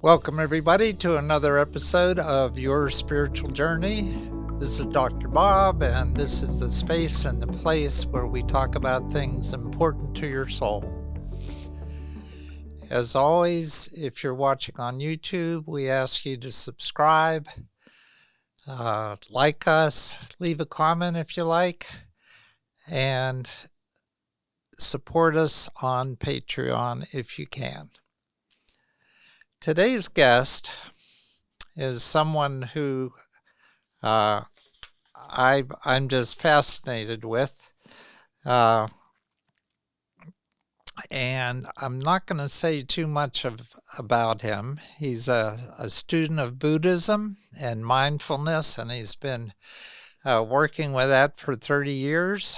Welcome, everybody, to another episode of Your Spiritual Journey. This is Dr. Bob, and this is the space and the place where we talk about things important to your soul. As always, if you're watching on YouTube, we ask you to subscribe, like us, leave a comment if you like, and support us on Patreon if you can. Today's guest is someone who I'm just fascinated with, and I'm not going to say too much about him. He's a student of Buddhism and mindfulness, and he's been working with that for 30 years.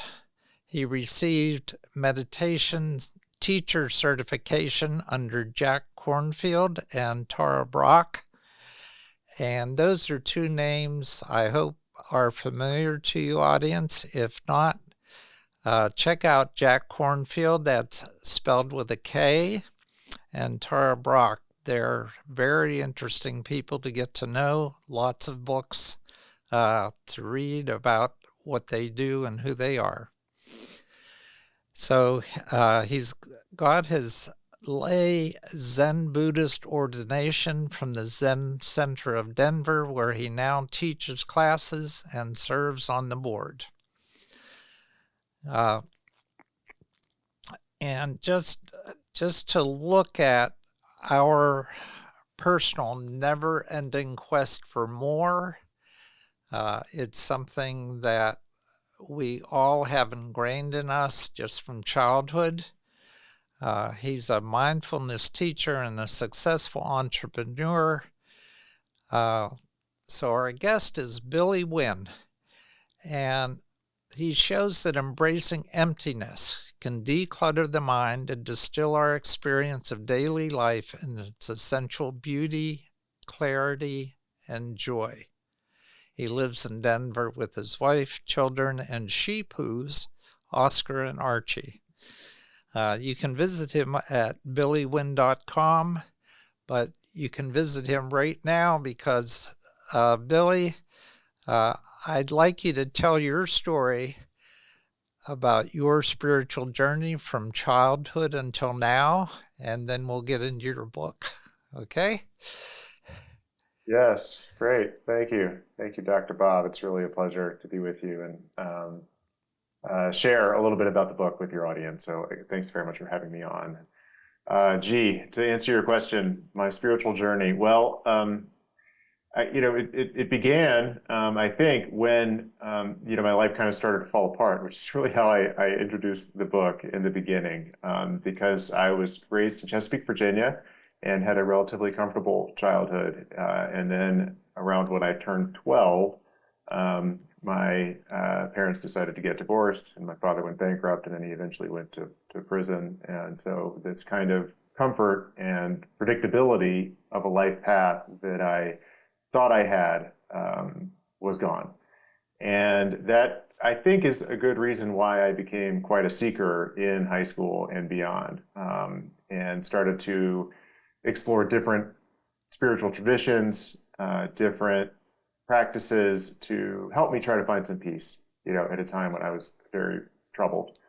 He received meditation teacher certification under Jack Kornfield and Tara Brach. And those are two names I hope are familiar to you, audience. If not, check out Jack Kornfield, that's spelled with a K, and Tara Brach. They're very interesting people to get to know, lots of books to read about what they do and who they are. So he's got his lay Zen Buddhist ordination from the Zen Center of Denver, where he now teaches classes and serves on the board. And just to look at our personal never-ending quest for more, it's something that we all have ingrained in us just from childhood. He's a mindfulness teacher and a successful entrepreneur. So our guest is Billy Wynne, and he shows that embracing emptiness can declutter the mind and distill our experience of daily life in its essential beauty, clarity, and joy. He lives in Denver with his wife, children, and sheep-hoos, Oscar and Archie. You can visit him at billywynne.com, but you can visit him right now because, Billy, I'd like you to tell your story about your spiritual journey from childhood until now, and then we'll get into your book. Okay? Yes, great. Thank you. Thank you, Dr. Bob. It's really a pleasure to be with you and share a little bit about the book with your audience. So thanks very much for having me on. To answer your question, my spiritual journey. Well, it began, I think, when, my life kind of started to fall apart, which is really how I introduced the book in the beginning, because I was raised in Chesapeake, Virginia, and had a relatively comfortable childhood. And then around when I turned 12, my parents decided to get divorced, and my father went bankrupt, and then he eventually went to prison. And so this kind of comfort and predictability of a life path that I thought I had was gone. And that, I think, is a good reason why I became quite a seeker in high school and beyond, and started to explore different spiritual traditions, different practices to help me try to find some peace, at a time when I was very troubled.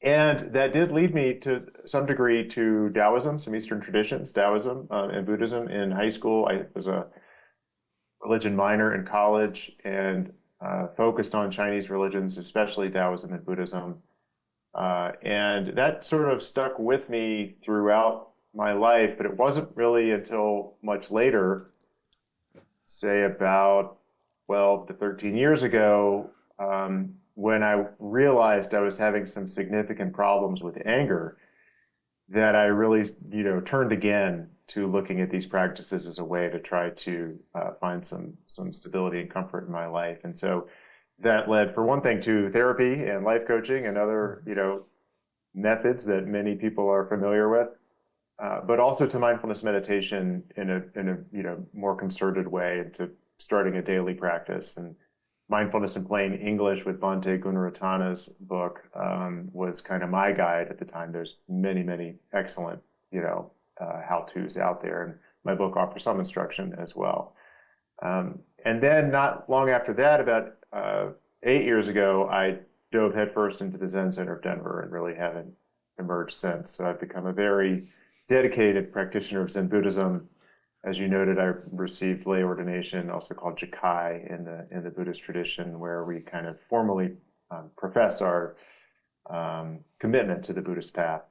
And that did lead me to some degree to Taoism, some Eastern traditions, Taoism and Buddhism. In high school, I was a religion minor in college and focused on Chinese religions, especially Taoism and Buddhism. And that sort of stuck with me throughout my life, but it wasn't really until much later, say about 12 to 13 years ago, when I realized I was having some significant problems with anger, that I really, turned again to looking at these practices as a way to try to find some stability and comfort in my life. And so that led, for one thing, to therapy and life coaching and other, methods that many people are familiar with. But also to mindfulness meditation in a more concerted way, and to starting a daily practice. And Mindfulness in Plain English with Bhante Gunaratana's book was kind of my guide at the time. There's many, many excellent, how-tos out there, and my book offers some instruction as well. And then not long after that, about 8 years ago, I dove headfirst into the Zen Center of Denver and really haven't emerged since. So I've become a very dedicated practitioner of Zen Buddhism. As you noted, I received lay ordination, also called Jakai in the Buddhist tradition, where we kind of formally profess our commitment to the Buddhist path.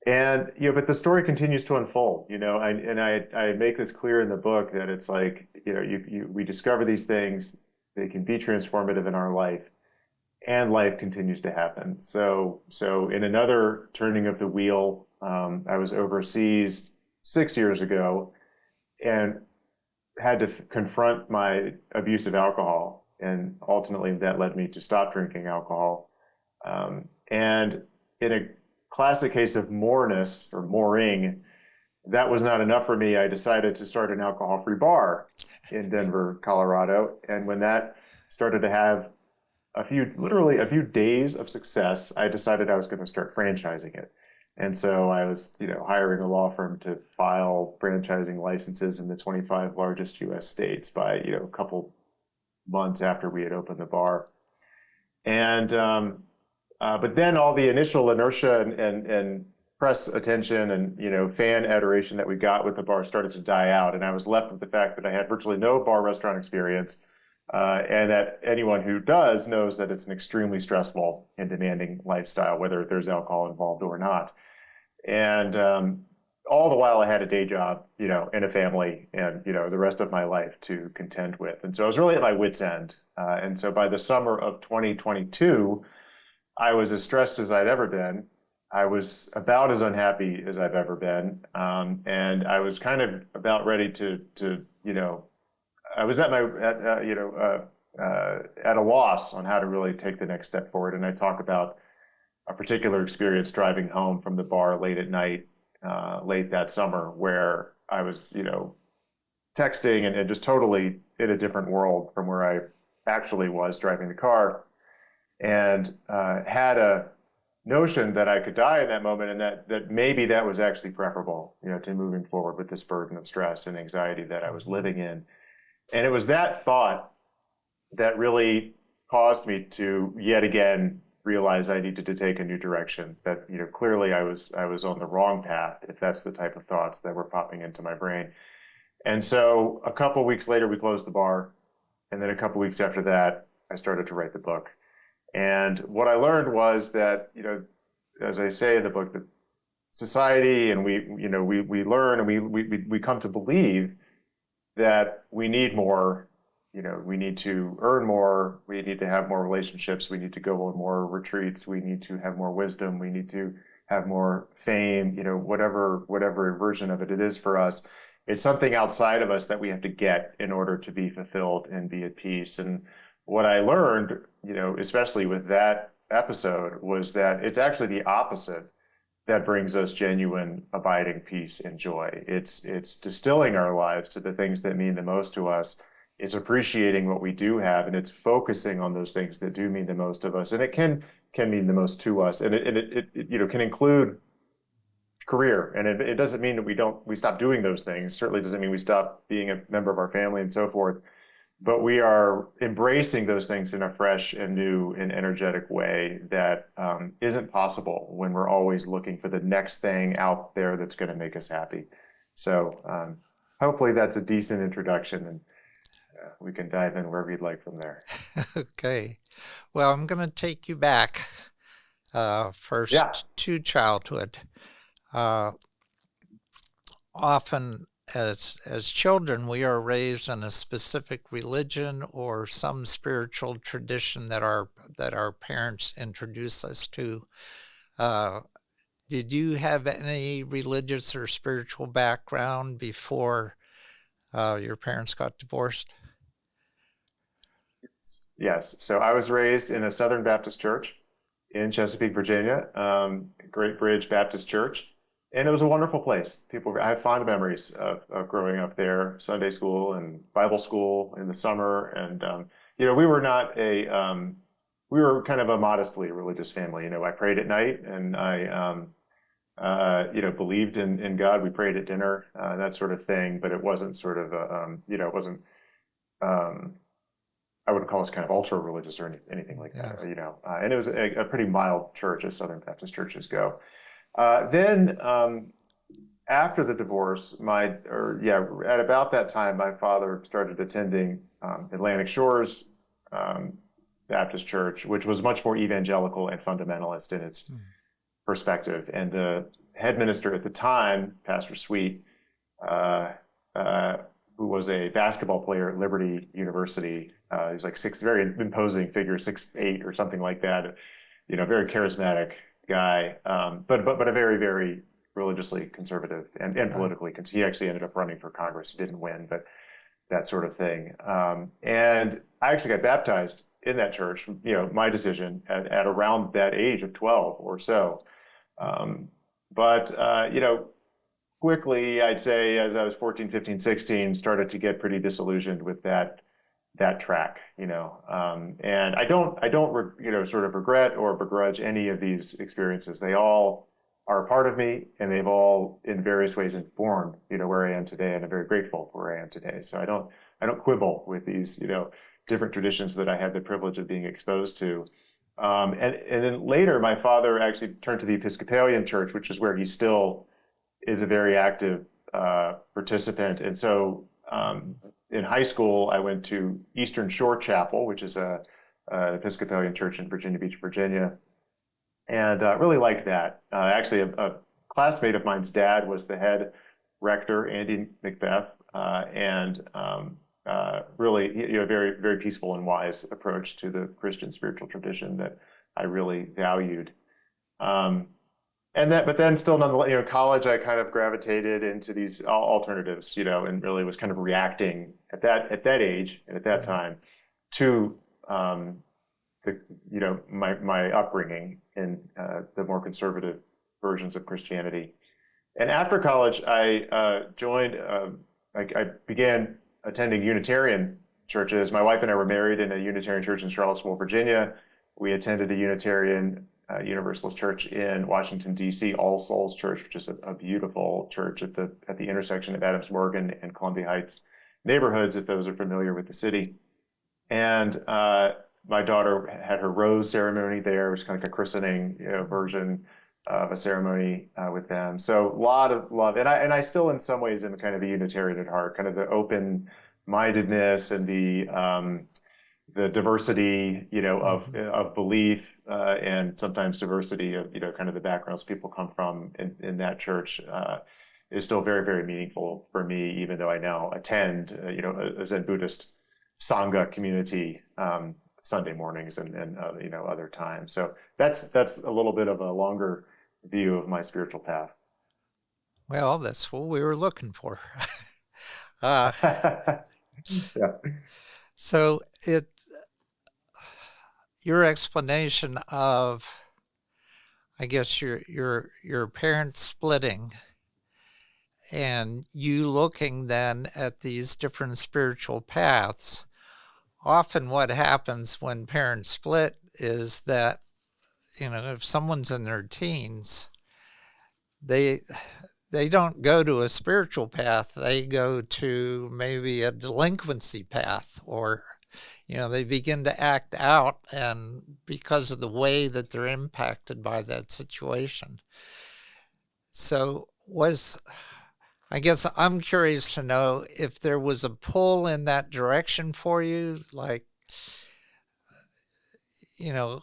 And but the story continues to unfold. I make this clear in the book that it's like we discover these things, they can be transformative in our life, and life continues to happen. So in another turning of the wheel, I was overseas 6 years ago and had to confront my abuse of alcohol, and ultimately that led me to stop drinking alcohol. And in a classic case of moreness or mooring, that was not enough for me. I decided to start an alcohol-free bar in Denver, Colorado. And when that started to have literally a few days of success, I decided I was going to start franchising it. And so I was, hiring a law firm to file franchising licenses in the 25 largest U.S. states by, a couple months after we had opened the bar. And but then all the initial inertia and press attention and fan adoration that we got with the bar started to die out, and I was left with the fact that I had virtually no bar restaurant experience, and that anyone who does knows that it's an extremely stressful and demanding lifestyle, whether there's alcohol involved or not. And all the while I had a day job, and a family, and the rest of my life to contend with, and so I was really at my wit's end. And so by the summer of 2022. I was as stressed as I'd ever been. I was about as unhappy as I've ever been. And I was kind of about ready to I was at at a loss on how to really take the next step forward. And I talk about a particular experience driving home from the bar late at night, late that summer, where I was, texting and just totally in a different world from where I actually was driving the car. And had a notion that I could die in that moment, and that maybe that was actually preferable, to moving forward with this burden of stress and anxiety that I was living in. And it was that thought that really caused me to yet again realize I needed to take a new direction. That clearly I was on the wrong path, if that's the type of thoughts that were popping into my brain. And so a couple weeks later, we closed the bar, and then a couple weeks after that, I started to write the book. And what I learned was that, as I say in the book, that society and we learn and we come to believe that we need more, we need to earn more, we need to have more relationships, we need to go on more retreats, we need to have more wisdom, we need to have more fame, whatever version of it is for us. It's something outside of us that we have to get in order to be fulfilled and be at peace. And what I learned, especially with that episode, was that it's actually the opposite that brings us genuine, abiding peace and joy. It's distilling our lives to the things that mean the most to us. It's appreciating what we do have, and it's focusing on those things that do mean the most of us. And it can mean the most to us, and it can include career. And it doesn't mean that we stop doing those things. Certainly doesn't mean we stop being a member of our family and so forth. But we are embracing those things in a fresh and new and energetic way that isn't possible when we're always looking for the next thing out there that's going to make us happy. So hopefully that's a decent introduction, and we can dive in wherever you'd like from there. Okay. Well, I'm going to take you back first to childhood. Often as children, we are raised in a specific religion or some spiritual tradition that our parents introduce us to. Did you have any religious or spiritual background before your parents got divorced? Yes. So I was raised in a Southern Baptist church in Chesapeake, Virginia, Great Bridge Baptist Church. And it was a wonderful place. I have fond memories of growing up there, Sunday school and Bible school in the summer. And, we were not we were kind of a modestly religious family. I prayed at night, and I believed in God. We prayed at dinner, that sort of thing, but it wasn't sort of, it wasn't, um, I wouldn't call us kind of ultra religious or anything like Yeah. that, and it was a pretty mild church as Southern Baptist churches go. Then after the divorce, at about that time, my father started attending Atlantic Shores Baptist Church, which was much more evangelical and fundamentalist in its Mm. perspective. And the head minister at the time, Pastor Sweet, uh, uh, who was a basketball player at Liberty University, he's like very imposing figure, 6'8" or something like that. Very charismatic guy, but a very, very religiously conservative and Right. politically. He actually ended up running for Congress. He didn't win, but that sort of thing. And I actually got baptized in that church, my decision at around that age of 12 or so. Um, but quickly, I'd say as I was 14, 15, 16, started to get pretty disillusioned with that track, and I don't, sort of regret or begrudge any of these experiences. They all are a part of me, and they've all, in various ways, informed, where I am today, and I'm very grateful for where I am today. So I don't quibble with these, different traditions that I had the privilege of being exposed to. And then later, my father actually turned to the Episcopalian Church, which is where he still is a very active participant. And so in high school, I went to Eastern Shore Chapel, which is a Episcopalian church in Virginia Beach, Virginia, and really liked that. Actually, a classmate of mine's dad was the head rector, Andy Macbeth, and really, very, very peaceful and wise approach to the Christian spiritual tradition that I really valued. Um, but then still nonetheless, college, I kind of gravitated into these alternatives, and really was kind of reacting at that age and at that Right. time to um, my upbringing in the more conservative versions of Christianity. And after college, I joined. I began attending Unitarian churches. My wife and I were married in a Unitarian church in Charlottesville, Virginia. We attended a Unitarian Universalist church in Washington, D.C., All Souls Church, which is a beautiful church at the intersection of Adams Morgan and Columbia Heights neighborhoods, if those are familiar with the city. And my daughter had her rose ceremony there, which is kind of like a christening, version of a ceremony with them. So a lot of love, and I still, in some ways, am kind of a Unitarian at heart, kind of the open-mindedness and the diversity, Mhm. of belief, and sometimes diversity of, kind of the backgrounds people come from in that church, is still very, very meaningful for me, even though I now attend, a Zen Buddhist Sangha community, Sunday mornings and other times. So that's a little bit of a longer view of my spiritual path. Well, that's what we were looking for. uh, Yeah. so your explanation of, I guess, your parents splitting and you looking then at these different spiritual paths. Often what happens when parents split is that, if someone's in their teens, they they don't go to a spiritual path, they go to maybe a delinquency path, or they begin to act out, and because of the way that they're impacted by that situation. So I guess I'm curious to know if there was a pull in that direction for you, like,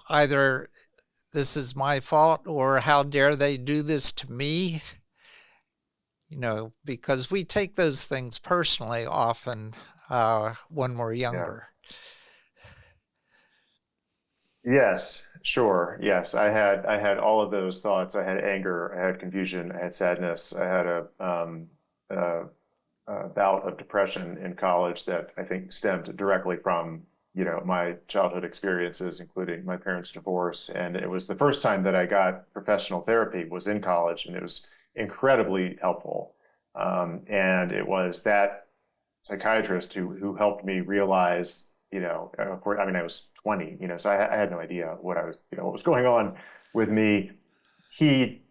either this is my fault or how dare they do this to me, because we take those things personally often when we're Yeah. younger. Yes, sure. Yes, I had all of those thoughts. I had anger, I had confusion, I had sadness, I had uh, a bout of depression in college that I think stemmed directly from, my childhood experiences, including my parents' divorce. And it was the first time that I got professional therapy was in college, and it was incredibly helpful. And it was that psychiatrist who helped me realize, of course, I mean, I was 20, so I had no idea what was going on with me. He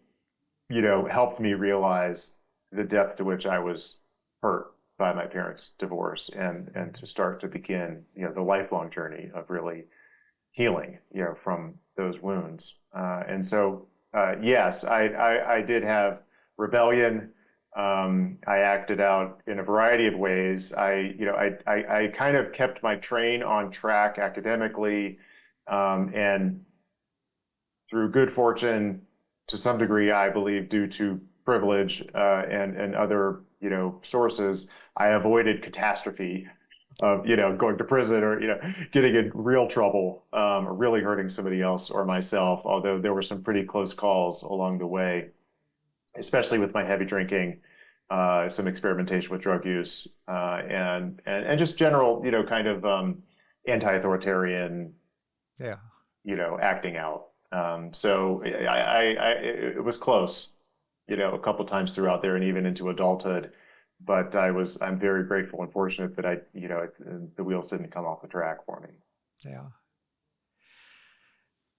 helped me realize the depth to which I was hurt by my parents' divorce, and to start to begin, the lifelong journey of really healing, from those wounds. And so, yes, I did have rebellion. I acted out in a variety of ways. I kind of kept my train on track academically, and through good fortune, to some degree, I believe, due to privilege, and other, sources, I avoided catastrophe of, going to prison, or, getting in real trouble, or really hurting somebody else or myself, although there were some pretty close calls along the way, especially with my heavy drinking, some experimentation with drug use, and just general, kind of, anti-authoritarian, Yeah. acting out. So it was close, a couple times throughout there and even into adulthood. But I'm very grateful and fortunate that the wheels didn't come off the track for me. Yeah.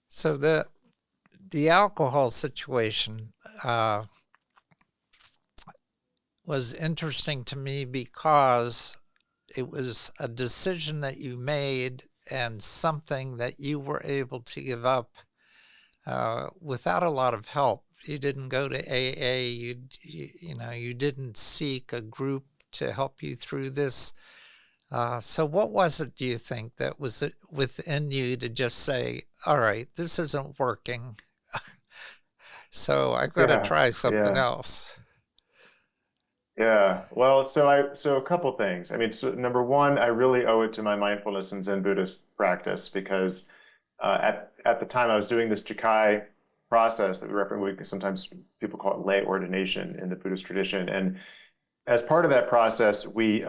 So the alcohol situation was interesting to me because it was a decision that you made and something that you were able to give up without a lot of help. You didn't go to AA. You didn't seek a group to help you through this. So what was it, do you think, that was within you to just say, all right, this isn't working, so I've got to Yeah, try something yeah. else? Yeah. Well, so a couple things. I mean, so number one, I really owe it to my mindfulness and Zen Buddhist practice, because at the time I was doing this Jukai process that sometimes people call it lay ordination in the Buddhist tradition. And as part of that process, we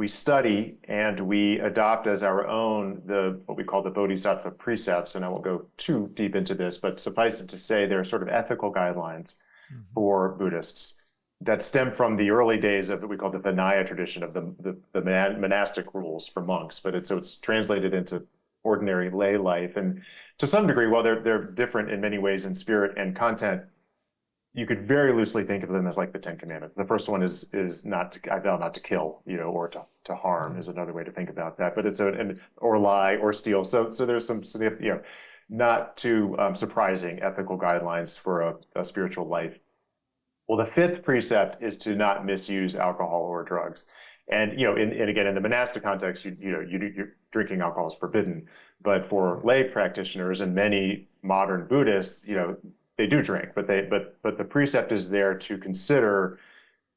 study and we adopt as our own what we call the Bodhisattva precepts. And I won't go too deep into this, but suffice it to say, they're sort of ethical guidelines Mm-hmm. for Buddhists that stem from the early days of what we call the Vinaya tradition of the monastic rules for monks. But it's translated into ordinary lay life. And to some degree, while they're different in many ways in spirit and content, you could very loosely think of them as like the Ten Commandments. The first one is not to, I vow not to kill, or to harm, Yeah. is another way to think about that. But or lie or steal. So there's some, not too surprising ethical guidelines for a spiritual life. Well, the fifth precept is to not misuse alcohol or drugs. And, and again, in the monastic context, you're drinking alcohol is forbidden. But for lay practitioners and many modern Buddhists, they do drink, but the precept is there to consider,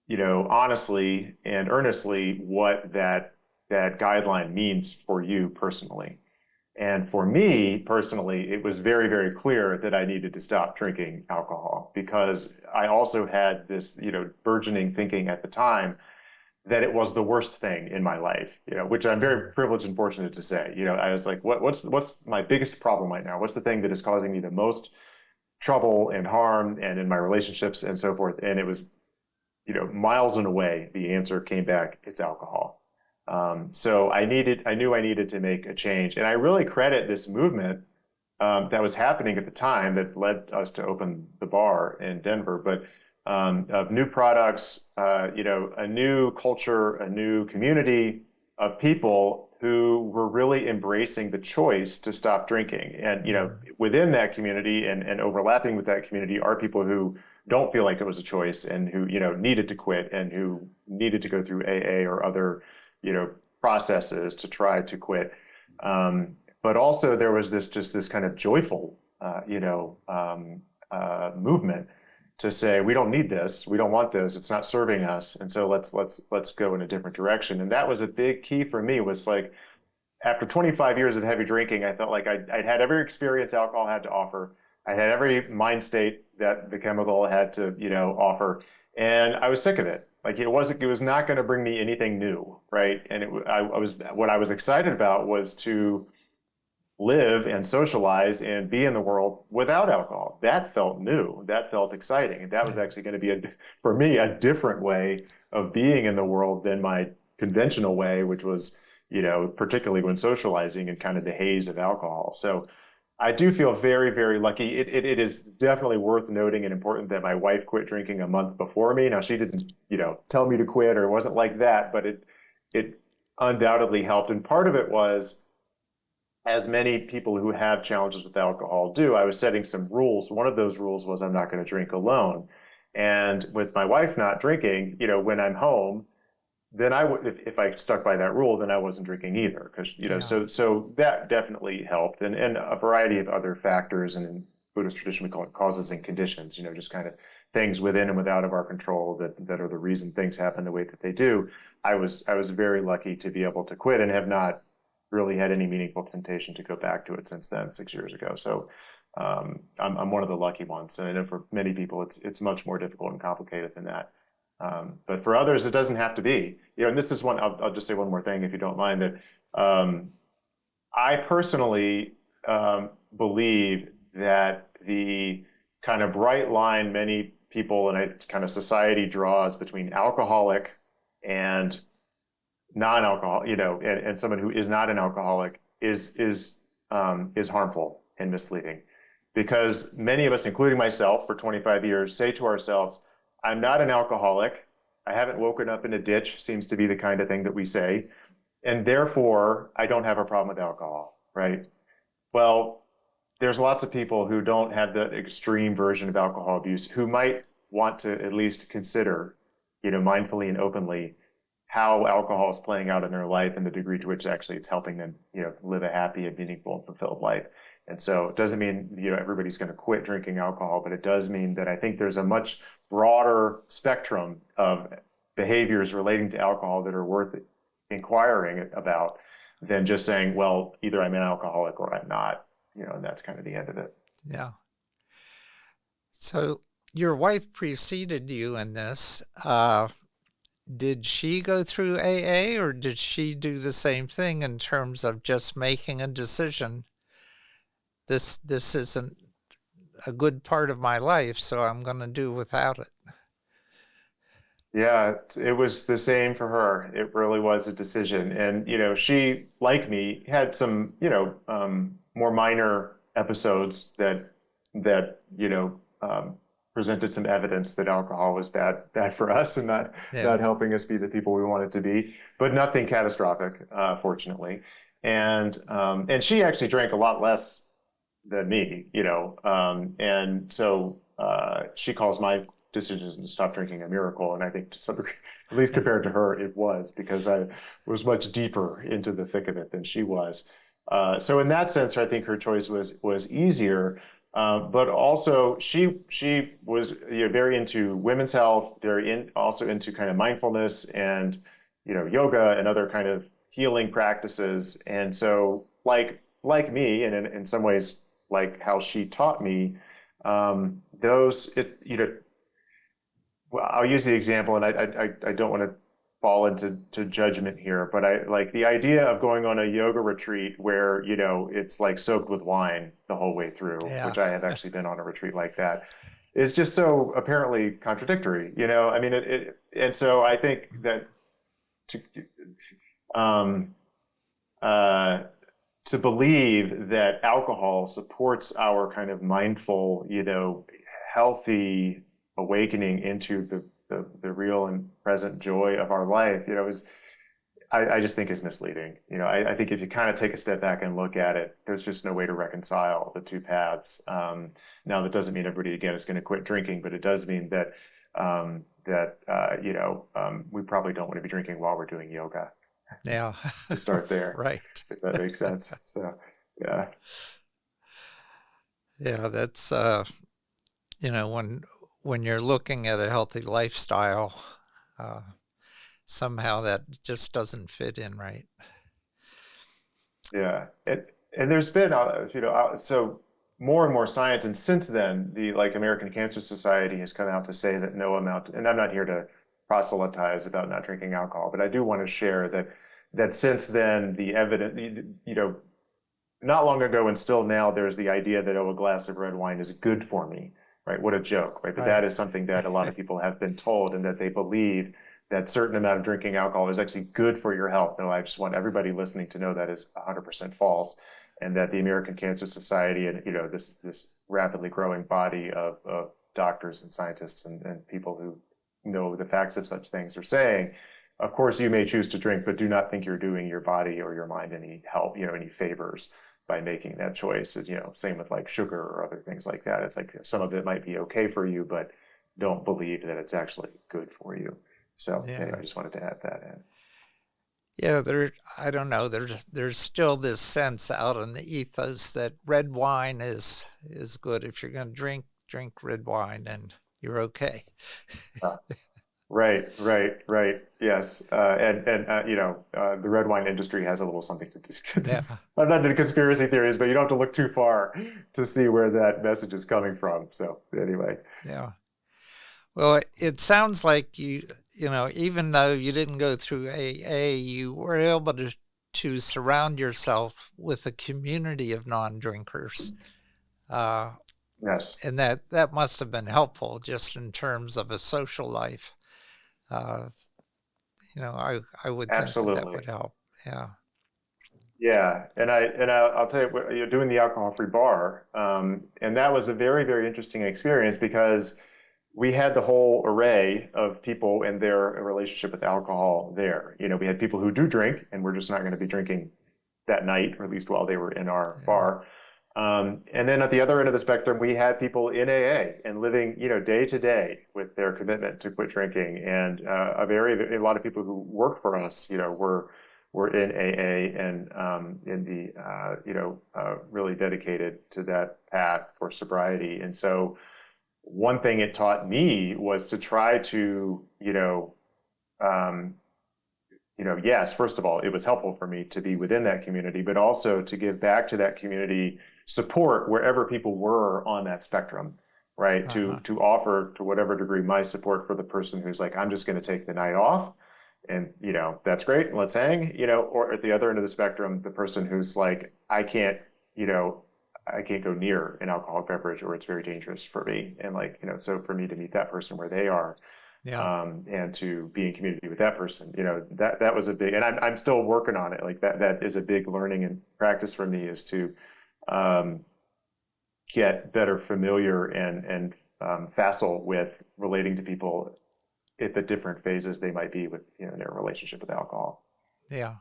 honestly and earnestly what that guideline means for you personally. And for me personally, it was very, very clear that I needed to stop drinking alcohol, because I also had this, burgeoning thinking at the time that it was the worst thing in my life, which I'm very privileged and fortunate to say. I was like, what's my biggest problem right now? What's the thing that is causing me the most trouble and harm, and in my relationships and so forth? And it was, miles and away, the answer came back, it's alcohol. So I knew I needed to make a change. And I really credit this movement that was happening at the time that led us to open the bar in Denver, but of new products, a new culture, a new community of people who were really embracing the choice to stop drinking. And, within that community and overlapping with that community are people who don't feel like it was a choice, and who, needed to quit, and who needed to go through AA or other, processes to try to quit. But also there was this kind of joyful, movement to say, we don't need this, we don't want this, it's not serving us, and so let's go in a different direction. And that was a big key for me. Was like, after 25 years of heavy drinking, I felt like I'd had every experience alcohol had to offer. I had every mind state that the chemical had to, offer, and I was sick of it. Like, it was not going to bring me anything new, right? And what I was excited about was to live and socialize and be in the world without alcohol. That felt new. That felt exciting. And that was actually going to be, for me, a different way of being in the world than my conventional way, which was, particularly when socializing in kind of the haze of alcohol. So I do feel very, very lucky. It is definitely worth noting and important that my wife quit drinking a month before me. Now, she didn't, tell me to quit, or it wasn't like that, but it undoubtedly helped. And part of it was, as many people who have challenges with alcohol do, I was setting some rules. One of those rules was I'm not going to drink alone. And with my wife not drinking, when I'm home, then I would, if I stuck by that rule, then I wasn't drinking either. Because, Yeah. so that definitely helped. And a variety of other factors. And in Buddhist tradition, we call it causes and conditions, just kind of things within and without of our control that are the reason things happen the way that they do. I was very lucky to be able to quit and have not really had any meaningful temptation to go back to it since then, 6 years ago. So I'm one of the lucky ones. And I know for many people, it's much more difficult and complicated than that. But for others, it doesn't have to be. And this is one, I'll just say one more thing, if you don't mind, that I personally believe that the kind of bright line many people and a kind of society draws between alcoholic and non-alcohol, and someone who is not an alcoholic is harmful and misleading, because many of us, including myself, for 25 years, say to ourselves, "I'm not an alcoholic. I haven't woken up in a ditch," seems to be the kind of thing that we say, "and therefore I don't have a problem with alcohol." Right? Well, there's lots of people who don't have the extreme version of alcohol abuse who might want to at least consider, mindfully and openly, how alcohol is playing out in their life and the degree to which actually it's helping them, live a happy and meaningful and fulfilled life. And so it doesn't mean, everybody's going to quit drinking alcohol, but it does mean that I think there's a much broader spectrum of behaviors relating to alcohol that are worth inquiring about than just saying, well, either I'm an alcoholic or I'm not, and that's kind of the end of it. Yeah. So your wife preceded you in this. Did she go through AA, or did she do the same thing in terms of just making a decision? This isn't a good part of my life, so I'm going to do without it. Yeah, it was the same for her. It really was a decision. And, she, like me, had some, more minor episodes that presented some evidence that alcohol was bad for us and not Yeah. helping us be the people we wanted to be, but nothing catastrophic, fortunately. And she actually drank a lot less than me, and so she calls my decision to stop drinking a miracle. And I think to some degree, at least compared to her, it was, because I was much deeper into the thick of it than she was. So in that sense, I think her choice was easier. But also she was, very into women's health, also into kind of mindfulness and, yoga and other kind of healing practices. And so like me, and in some ways like how she taught me, well, I'll use the example, and I don't want to fall into judgment here, but I like the idea of going on a yoga retreat where, it's like soaked with wine the whole way through, Yeah. which I have actually been on a retreat like that, is just so apparently contradictory, I mean, and so I think that to, um, uh, to believe that alcohol supports our kind of mindful, healthy awakening into the real and present joy of our life, I just think is misleading. I think if you kind of take a step back and look at it, there's just no way to reconcile the two paths. Now, that doesn't mean everybody, again, is going to quit drinking, but it does mean that we probably don't want to be drinking while we're doing yoga. Yeah. To start there, Right. if that makes sense. So, yeah. Yeah, that's when you're looking at a healthy lifestyle, uh, somehow that just doesn't fit in right. Yeah. And there's been, so more and more science. And since then, the American Cancer Society has come out to say that no amount, and I'm not here to proselytize about not drinking alcohol, but I do want to share that since then, the evidence, not long ago and still now, there's the idea that, oh, a glass of red wine is good for me, right? What a joke, right? But Right. that is something that a lot of people have been told, and that they believe that certain amount of drinking alcohol is actually good for your health. No, I just want everybody listening to know that is 100% false. and that the American Cancer Society and this rapidly growing body of doctors and scientists and people who know the facts of such things are saying, of course, you may choose to drink, but do not think you're doing your body or your mind any help, any favors by making that choice. Same with like sugar or other things like that. It's like some of it might be okay for you, but don't believe that it's actually good for you. So anyway, I just wanted to add that in. Yeah, I don't know, there's still this sense out in the ethos that red wine is good. If you're going to drink red wine and you're okay. Right. Yes, and the red wine industry has a little something to do. Yeah. I'm not into conspiracy theories, but you don't have to look too far to see where that message is coming from. So anyway. Yeah. Well, it sounds like even though you didn't go through AA, you were able to surround yourself with a community of non-drinkers. Yes. And that must have been helpful just in terms of a social life. I would think that would help. Yeah. Yeah, and I'll tell you what, you're doing the alcohol-free bar, and that was a very, very interesting experience because we had the whole array of people and their relationship with alcohol there. We had people who do drink, and we're just not going to be drinking that night, or at least while they were in our bar. And then at the other end of the spectrum, we had people in AA and living, day to day with their commitment to quit drinking, and a lot of people who work for us, were in AA and in the really dedicated to that path for sobriety. And so one thing it taught me was to try to, yes, first of all, it was helpful for me to be within that community, but also to give back to that community support wherever people were on that spectrum, right? To offer to whatever degree my support for the person who's like, I'm just going to take the night off, and that's great, let's hang, or at the other end of the spectrum, the person who's like, I can't go near an alcoholic beverage, or it's very dangerous for me. And so for me to meet that person where they are, and to be in community with that person, that was a big, and I'm still working on it. Like that is a big learning and practice for me, is to get better familiar and facile with relating to people at the different phases they might be with their relationship with alcohol. Yeah.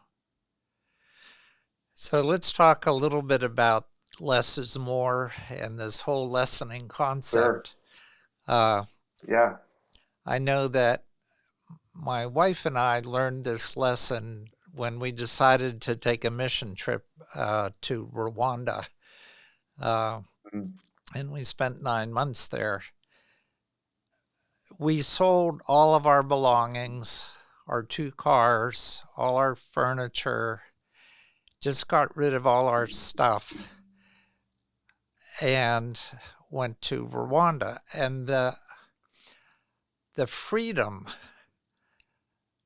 So let's talk a little bit about less is more and this whole lessening concept. Sure. Yeah. I know that my wife and I learned this lesson when we decided to take a mission trip to Rwanda. And we spent 9 months there. We sold all of our belongings, our 2 cars, all our furniture, just got rid of all our stuff and went to Rwanda. And the freedom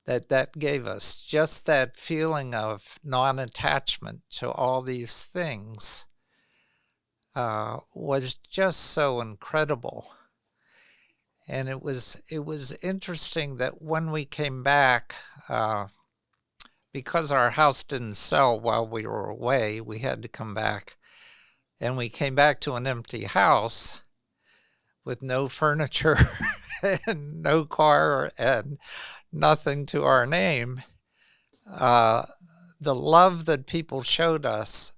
that gave us, just that feeling of non-attachment to all these things, was just so incredible. And it was interesting that when we came back, because our house didn't sell while we were away, we had to come back. And we came back to an empty house with no furniture and no car and nothing to our name. The love that people showed us,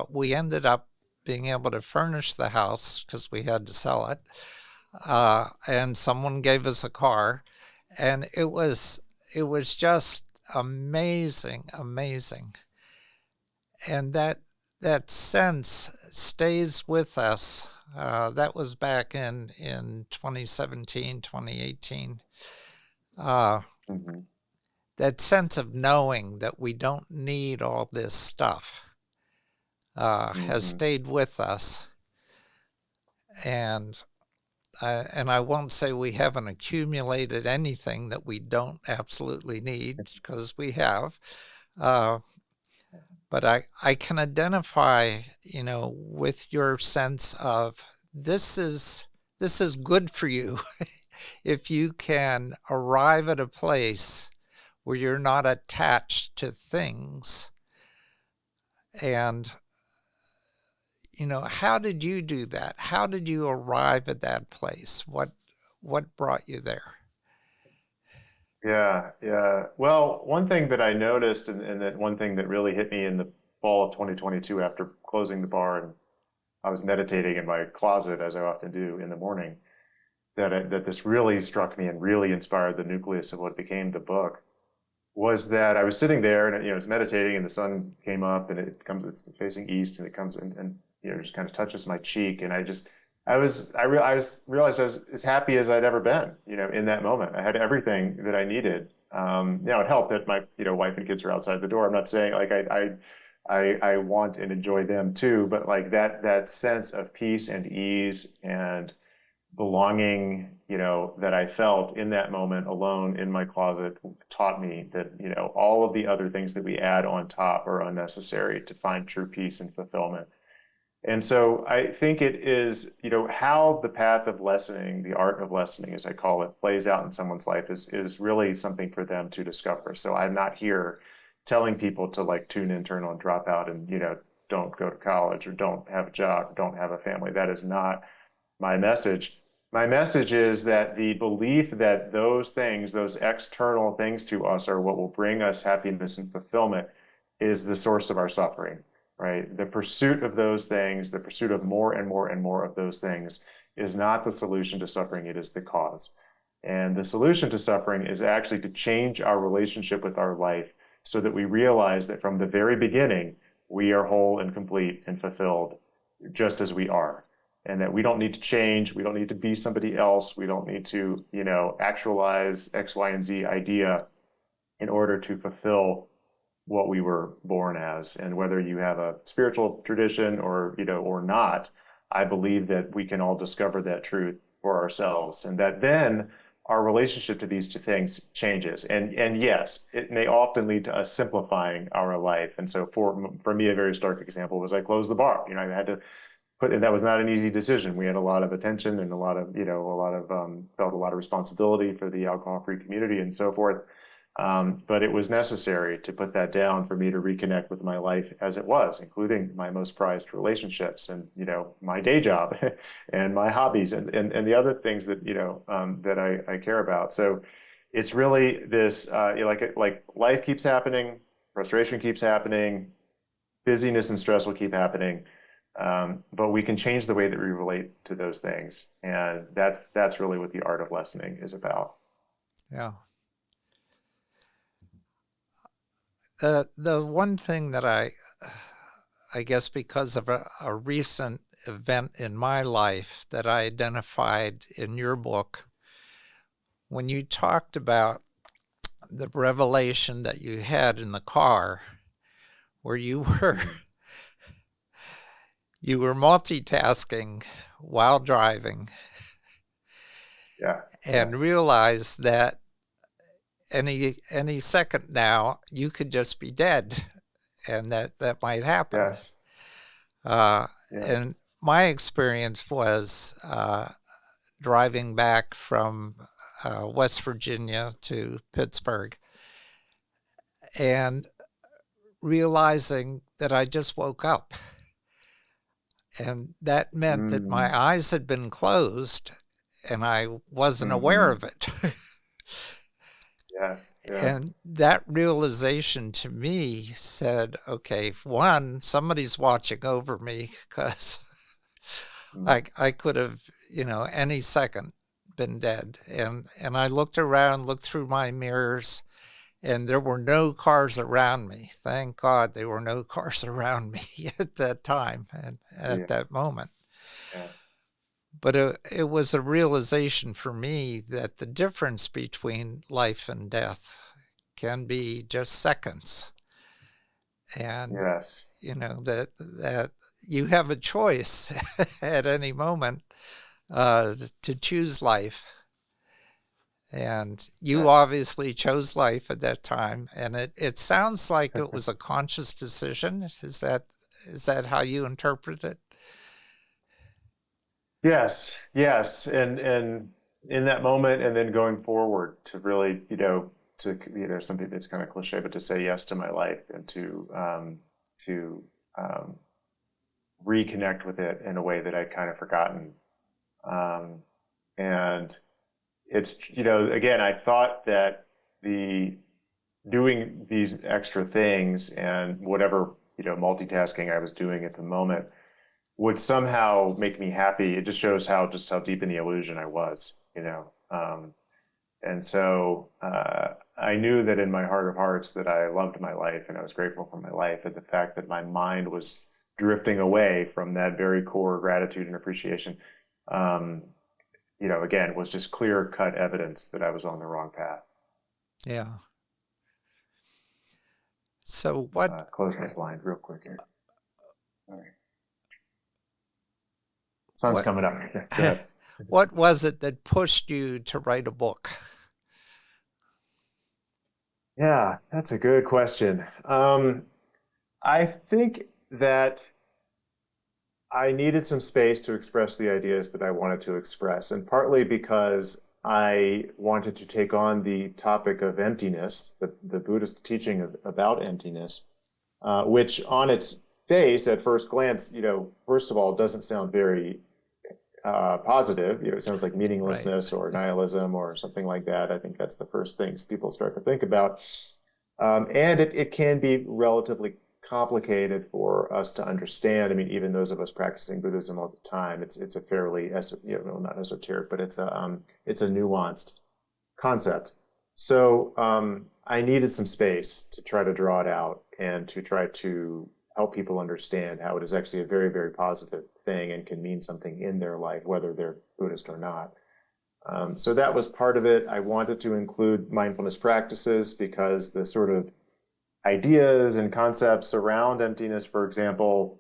we ended up being able to furnish the house because we had to sell it. And someone gave us a car, and it was just amazing. And that sense stays with us. That was back in 2017, 2018. That sense of knowing that we don't need all this stuff has stayed with us. And I won't say we haven't accumulated anything that we don't absolutely need, because we have. But I can identify, with your sense of this is good for you if you can arrive at a place where you're not attached to things. And how did you do that? How did you arrive at that place? What brought you there? Yeah, yeah. Well, one thing that I noticed, and that one thing that really hit me in the fall of 2022 after closing the bar, and I was meditating in my closet as I often do in the morning, that this really struck me and really inspired the nucleus of what became the book, was that I was sitting there and I was meditating, and the sun came up, and it's facing east, and it comes in, and just kind of touches my cheek, and I realized I was as happy as I'd ever been, in that moment. I had everything that I needed. It helped that my wife and kids are outside the door. I'm not saying like I want and enjoy them too, but like that sense of peace and ease and belonging, that I felt in that moment alone in my closet taught me that, all of the other things that we add on top are unnecessary to find true peace and fulfillment. And so I think it is, how the path of lessening, the art of lessening, as I call it, plays out in someone's life is really something for them to discover. So I'm not here telling people to like tune in, turn on, drop out, and, don't go to college or don't have a job or don't have a family. That is not my message. My message is that the belief that those things, those external things to us, are what will bring us happiness and fulfillment is the source of our suffering, right? The pursuit of those things, the pursuit of more and more and more of those things is not the solution to suffering, it is the cause. And the solution to suffering is actually to change our relationship with our life so that we realize that from the very beginning, we are whole and complete and fulfilled just as we are, and that we don't need to change. We don't need to be somebody else. We don't need to, actualize X, Y, and Z idea in order to fulfill what we were born as. And whether you have a spiritual tradition or not, I believe that we can all discover that truth for ourselves, and that then our relationship to these two things changes. And yes, it may often lead to us simplifying our life. And so for me, a very stark example was I closed the bar. I had to and that was not an easy decision. We had a lot of attention and felt a lot of responsibility for the alcohol-free community and so forth. But it was necessary to put that down for me to reconnect with my life as it was, including my most prized relationships and, my day job and my hobbies and the other things that, that I care about. So it's really this, like life keeps happening, frustration keeps happening, busyness and stress will keep happening. But we can change the way that we relate to those things. And that's really what the art of lessening is about. Yeah. The one thing that I guess because of a recent event in my life that I identified in your book, when you talked about the revelation that you had in the car, where you were you were multitasking while driving, Yeah. and Yes. realized that any second now you could just be dead, and that might happen. Yes. Yes. And my experience was driving back from West Virginia to Pittsburgh and realizing that I just woke up. And that meant that my Mm. eyes had been closed and I wasn't aware Hmm. of it. Yes. Yeah. And that realization to me said, okay, one, somebody's watching over me, because Mm. I could have, any second been dead. And I looked around, looked through my mirrors, and there were no cars around me. Thank God there were no cars around me at that time and at Yeah. that moment. Yeah. But it was a realization for me that the difference between life and death can be just seconds. And, Yes. that you have a choice at any moment to choose life. And you Yes. obviously chose life at that time. And it sounds like it was a conscious decision. Is that how you interpret it? Yes. Yes. And in that moment, and then going forward to really, something that's kind of cliche, but to say yes to my life and to reconnect with it in a way that I'd kind of forgotten. Um, and it's, again, I thought that the doing these extra things and whatever, multitasking I was doing at the moment would somehow make me happy. It just shows how deep in the illusion I was. And so I knew that in my heart of hearts that I loved my life and I was grateful for my life, and the fact that my mind was drifting away from that very core gratitude and appreciation, um, again, was just clear cut evidence that I was on the wrong path. Yeah. So what Close my blind real quick here. All right. Sun's what coming up. Yeah, go ahead. what was it that pushed you to write a book? Yeah, that's a good question. I think that I needed some space to express the ideas that I wanted to express, and partly because I wanted to take on the topic of emptiness, the Buddhist teaching about emptiness, which on its face, at first glance, first of all, doesn't sound very positive. It sounds like Right. meaninglessness or nihilism or something like that. I think that's the first things people start to think about. And it can be relatively complicated for us to understand. I mean, even those of us practicing Buddhism all the time, it's a fairly, not esoteric, but it's a nuanced concept. So I needed some space to try to draw it out and to try to help people understand how it is actually a very, very positive thing and can mean something in their life, whether they're Buddhist or not. So that was part of it. I wanted to include mindfulness practices because the sort of ideas and concepts around emptiness, for example,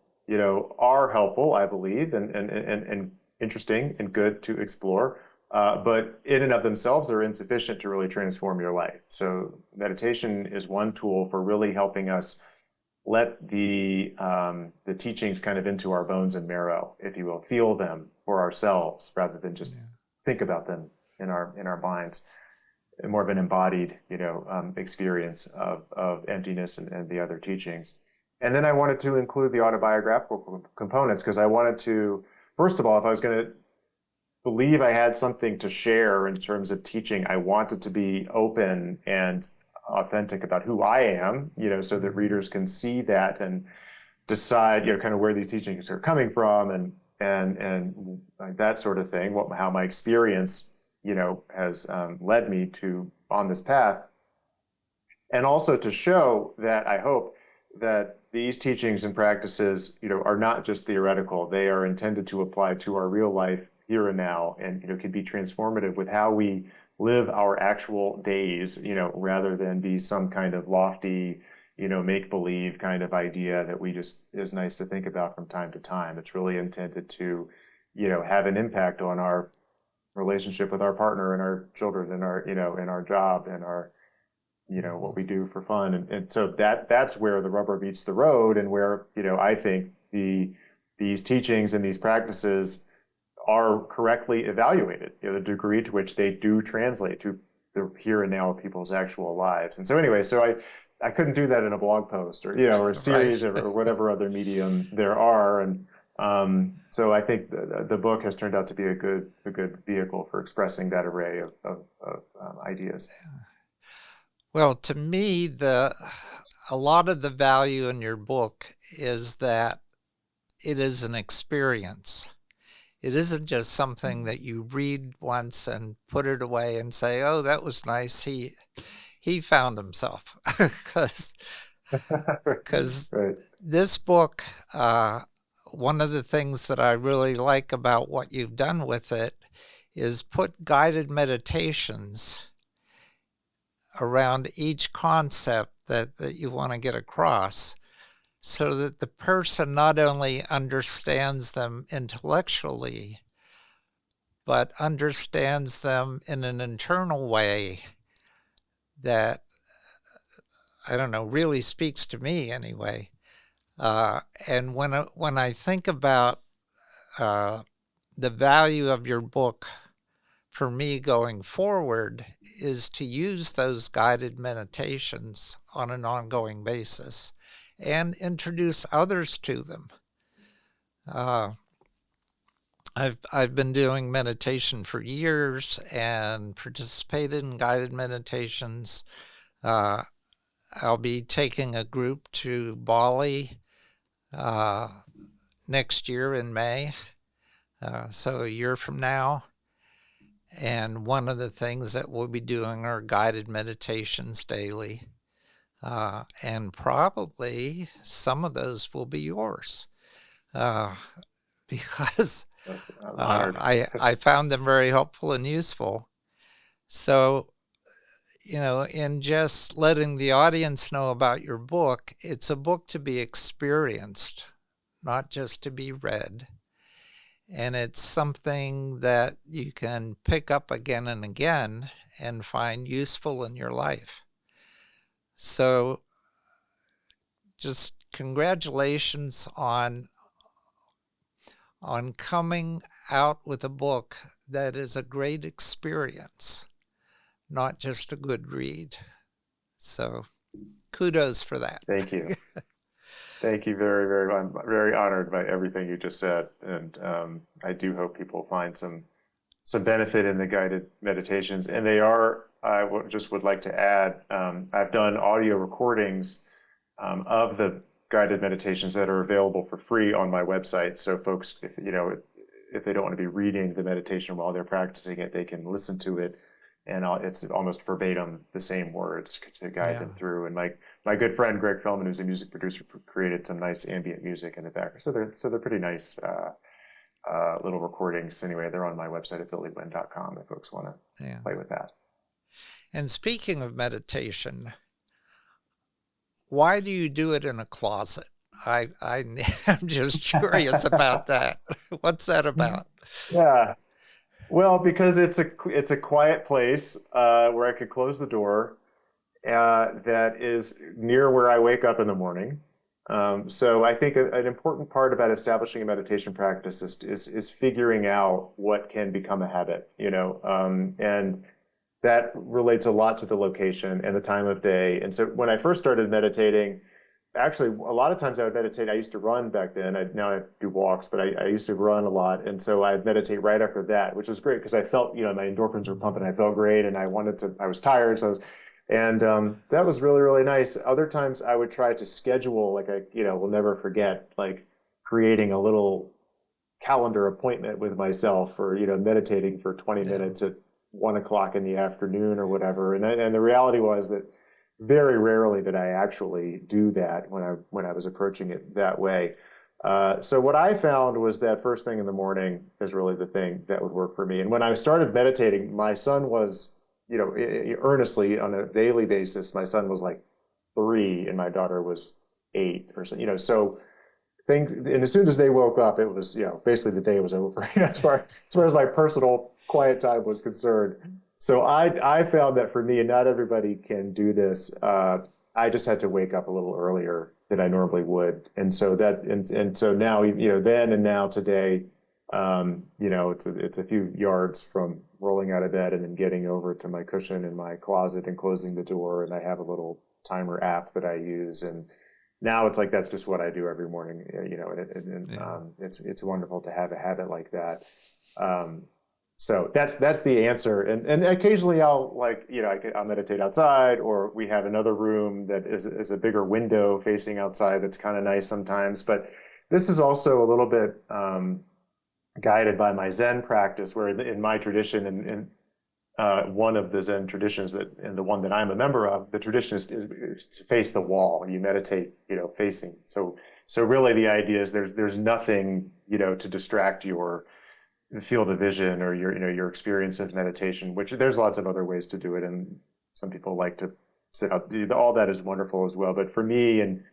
are helpful, I believe, and interesting and good to explore. But in and of themselves are insufficient to really transform your life. So meditation is one tool for really helping us let the teachings kind of into our bones and marrow, if you will, feel them for ourselves rather than just Yeah. think about them in our minds. More of an embodied, experience of emptiness and the other teachings. And then I wanted to include the autobiographical components because I wanted to, first of all, if I was going to believe I had something to share in terms of teaching, I wanted to be open and authentic about who I am, so that Mhm. readers can see that and decide, kind of where these teachings are coming from and like that sort of thing, how my experience, has led me to on this path, and also to show that I hope that these teachings and practices, are not just theoretical; they are intended to apply to our real life here and now, and can be transformative with how we live our actual days, rather than be some kind of lofty, make believe kind of idea that we just is nice to think about from time to time. It's really intended to, have an impact on our relationship with our partner and our children and our, and our job and our, Mhm. what we do for fun. And so that's where the rubber meets the road, and where, I think these teachings and these practices are correctly evaluated, the degree to which they do translate to the here and now of people's actual lives. And so anyway, so I couldn't do that in a blog post or, or a Right. series or whatever other medium there are. And so I think the book has turned out to be a good vehicle for expressing that array of ideas. Well, to me, a lot of the value in your book is that it is an experience. It isn't just something that you read once and put it away and say, "Oh, that was nice. He found himself." Because Right. this book, one of the things that I really like about what you've done with it is put guided meditations around each concept that you want to get across, so that the person not only understands them intellectually, but understands them in an internal way that, I don't know, really speaks to me anyway. And when I think about uh, the value of your book for me going forward is to use those guided meditations on an ongoing basis and introduce others to them. Uh, I've been doing meditation for years and participated in guided meditations. Uh, I'll be taking a group to Bali next year in May, so a year from now. And one of the things that we'll be doing are guided meditations daily. And probably some of those will be yours, because I'm honored. I found them very helpful and useful. So, in just letting the audience know about your book, it's a book to be experienced, not just to be read. And it's something that you can pick up again and again and find useful in your life. So just congratulations on coming out with a book that is a great experience, not just a good read. So kudos for that. Thank you. Thank you very, very much. I'm very honored by everything you just said. And I do hope people find some benefit in the guided meditations. And they are, just would like to add, I've done audio recordings of the guided meditations that are available for free on my website. So folks, if they don't want to be reading the meditation while they're practicing it, they can listen to it, and it's almost verbatim the same words to guide them through. And my good friend Greg Feldman, who's a music producer, created some nice ambient music in the background. So they're pretty nice little recordings. Anyway, they're on my website at billywynne.com if folks want to play with that. And speaking of meditation, why do you do it in a closet? I'm just curious about that. What's that about? Yeah. Well, because it's a quiet place where I could close the door that is near where I wake up in the morning. So I think an important part about establishing a meditation practice is figuring out what can become a habit, and that relates a lot to the location and the time of day. And so when I first started meditating, actually, a lot of times I would meditate. I used to run back then. Now I do walks, but I used to run a lot. And so I'd meditate right after that, which was great because I felt, my endorphins were pumping. I felt great, and I was tired. And that was really, really nice. Other times I would try to schedule, like will never forget, like creating a little calendar appointment with myself for, meditating for 20 minutes at 1 o'clock in the afternoon or whatever. And the reality was that very rarely did I actually do that when I was approaching it that way. So what I found was that first thing in the morning is really the thing that would work for me. And when I started meditating, my son was, earnestly on a daily basis, my son was like 3 and my daughter was 8 or so, so and as soon as they woke up, it was, basically the day was over as far as my personal quiet time was concerned. So I found that for me, and not everybody can do this, I just had to wake up a little earlier than I normally would. And so so now, then and now today, it's a few yards from rolling out of bed and then getting over to my cushion in my closet and closing the door. And I have a little timer app that I use. And now it's like, that's just what I do every morning, it's wonderful to have a habit like that. So that's the answer. And occasionally I'll I'll meditate outside, or we have another room that is a bigger window facing outside. That's kind of nice sometimes. But this is also a little bit guided by my Zen practice, where in my tradition and one of the Zen traditions and the one that I'm a member of, the tradition is to face the wall. You meditate, facing. So really the idea is there's nothing, to distract your field of vision or your experience of meditation, which there's lots of other ways to do it. And some people like to sit out. All that is wonderful as well. But for me and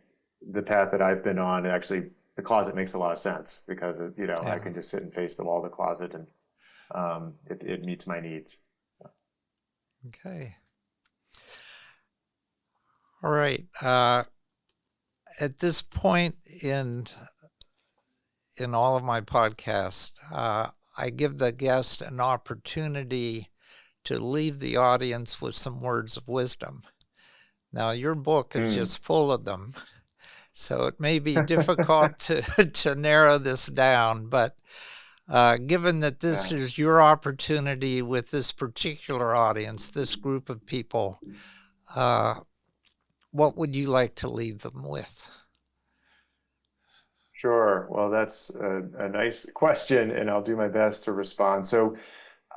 the path that I've been on, actually the closet makes a lot of sense because, I can just sit and face the wall of the closet, and it meets my needs. So. Okay. All right. At this point in all of my podcasts, I give the guest an opportunity to leave the audience with some words of wisdom. Now, your book is just full of them. So it may be difficult to narrow this down, but given that this Yeah. is your opportunity with this particular audience, this group of people, what would you like to leave them with? Sure. Well, that's a nice question, and I'll do my best to respond. So,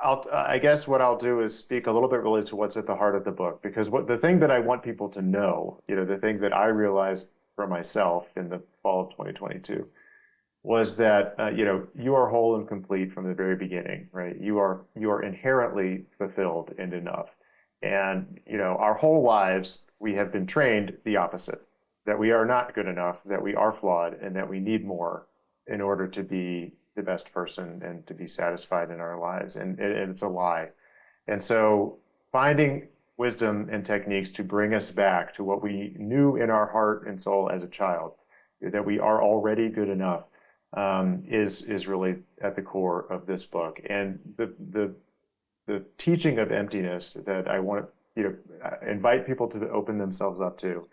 I guess what I'll do is speak a little bit really to what's at the heart of the book, because what the thing that I want people to know, the thing that I realized for myself in the fall of 2022 was that, you are whole and complete from the very beginning, right? You are inherently fulfilled and enough. And, our whole lives, we have been trained the opposite, that we are not good enough, that we are flawed, and that we need more in order to be the best person and to be satisfied in our lives. And it's a lie. And so finding wisdom and techniques to bring us back to what we knew in our heart and soul as a child, that we are already good enough, is really at the core of this book. And the teaching of emptiness that I want to invite people to open themselves up to,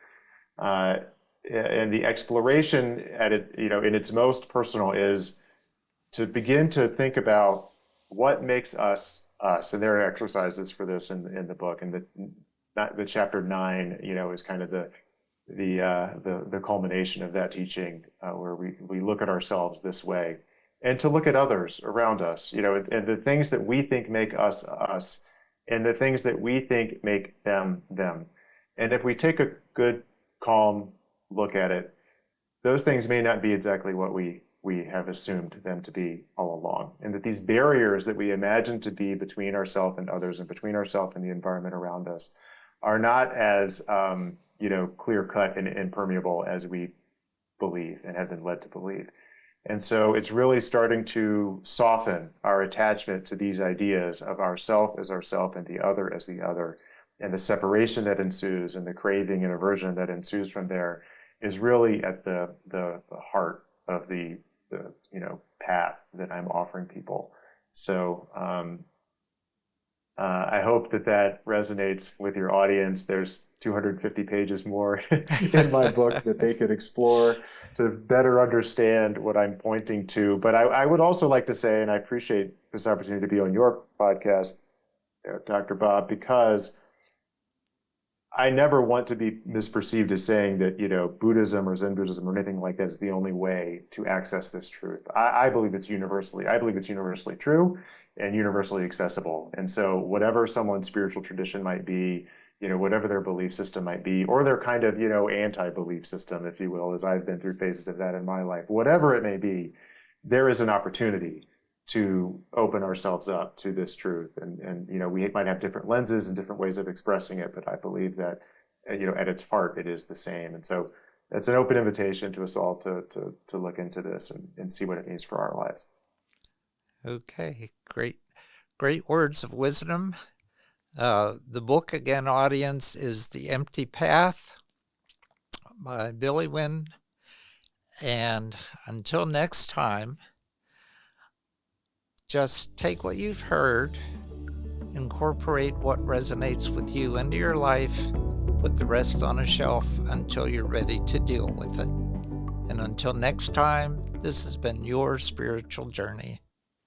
and the exploration at it, in its most personal, is to begin to think about what makes us us. And there are exercises for this in the book, and the chapter 9, is kind of the culmination of that teaching, where we look at ourselves this way, and to look at others around us, and the things that we think make us us, and the things that we think make them them. And if we take a good, calm look at it, those things may not be exactly what we have assumed them to be all along. And that these barriers that we imagine to be between ourselves and others, and between ourselves and the environment around us, are not as clear cut and impermeable as we believe and have been led to believe. And so it's really starting to soften our attachment to these ideas of ourself as ourself and the other as the other. And the separation that ensues and the craving and aversion that ensues from there is really at the heart of the path that I'm offering people. So I hope that resonates with your audience. There's 250 pages more in my book that they could explore to better understand what I'm pointing to. But I would also like to say, and I appreciate this opportunity to be on your podcast, Dr. Bob, because I never want to be misperceived as saying that, Buddhism or Zen Buddhism or anything like that is the only way to access this truth. I believe it's universally true and universally accessible. And so whatever someone's spiritual tradition might be, whatever their belief system might be, or their kind of, anti-belief system, if you will, as I've been through phases of that in my life, whatever it may be, there is an opportunity to open ourselves up to this truth. And we might have different lenses and different ways of expressing it, but I believe that, at its heart, it is the same. And so it's an open invitation to us all to look into this and see what it means for our lives. Okay, great words of wisdom. The book, again, audience, is The Empty Path by Billy Wynne. And until next time, just take what you've heard, incorporate what resonates with you into your life, put the rest on a shelf until you're ready to deal with it. And until next time, this has been your spiritual journey.